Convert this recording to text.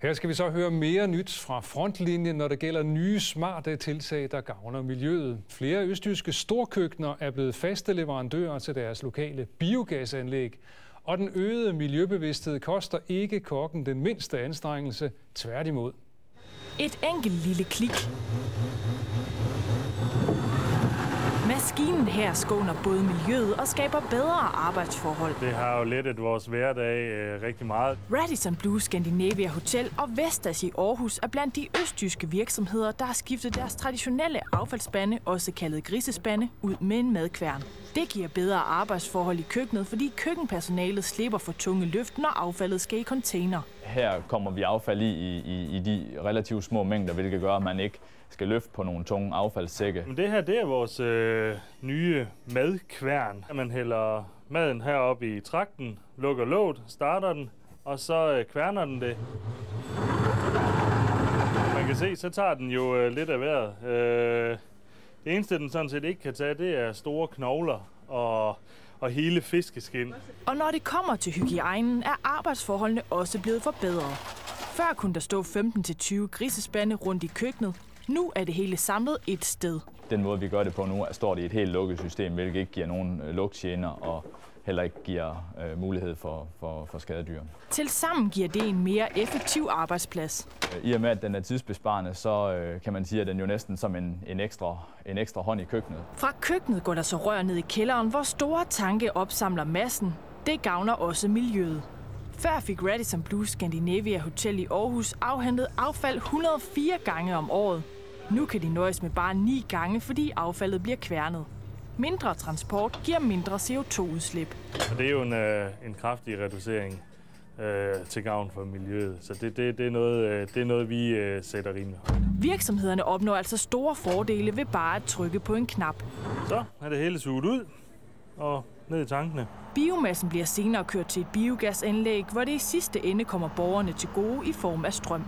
Her skal vi så høre mere nyt fra frontlinjen, når det gælder nye smarte tiltag, der gavner miljøet. Flere østjyske storkøkkener er blevet faste leverandører til deres lokale biogasanlæg. Og den øgede miljøbevidsthed koster ikke kokken den mindste anstrengelse, tværtimod. Et enkelt lille klik. Maskinen her skåner både miljøet og skaber bedre arbejdsforhold. Det har jo lettet vores hverdag rigtig meget. Radisson Blu Scandinavia Hotel og Vestas i Aarhus er blandt de østjyske virksomheder, der har skiftet deres traditionelle affaldsspande, også kaldet grisespande, ud med en madkværn. Det giver bedre arbejdsforhold i køkkenet, fordi køkkenpersonalet slipper for tunge løft, når affaldet skal i container. Her kommer vi affald i de relativt små mængder, hvilket gør, at man ikke skal løfte på nogle tunge affaldssække. Det her, det er vores nye madkværn. Man hælder maden heroppe i tragten, lukker låget, starter den, og så kværner den det. Man kan se, så tager den jo lidt af vejret. Det eneste, den sådan set ikke kan tage, det er store knogler og hele fiskeskind. Og når det kommer til hygiejnen, er arbejdsforholdene også blevet forbedret. Før kunne der stå 15-20 grisespande rundt i køkkenet. Nu er det hele samlet et sted. Den måde, vi gør det på nu, står det i et helt lukket system, hvilket ikke giver nogen lugtgener og heller ikke giver mulighed for skadedyr. Tilsammen giver det en mere effektiv arbejdsplads. I og med, at den er tidsbesparende, så kan man sige, at den jo næsten som en ekstra hånd i køkkenet. Fra køkkenet går der så rør ned i kælderen, hvor store tanke opsamler massen. Det gavner også miljøet. Før fik Radisson Blu Scandinavia Hotel i Aarhus afhentet affald 104 gange om året. Nu kan de nøjes med bare 9 gange, fordi affaldet bliver kværnet. Mindre transport giver mindre CO2-udslip. Og det er jo en kraftig reducering til gavn for miljøet, så det er noget, vi sætter rimelig højt. Virksomhederne opnår altså store fordele ved bare at trykke på en knap. Så er det hele suget ud og ned i tankene. Biomassen bliver senere kørt til et biogasanlæg, hvor det i sidste ende kommer borgerne til gode i form af strøm.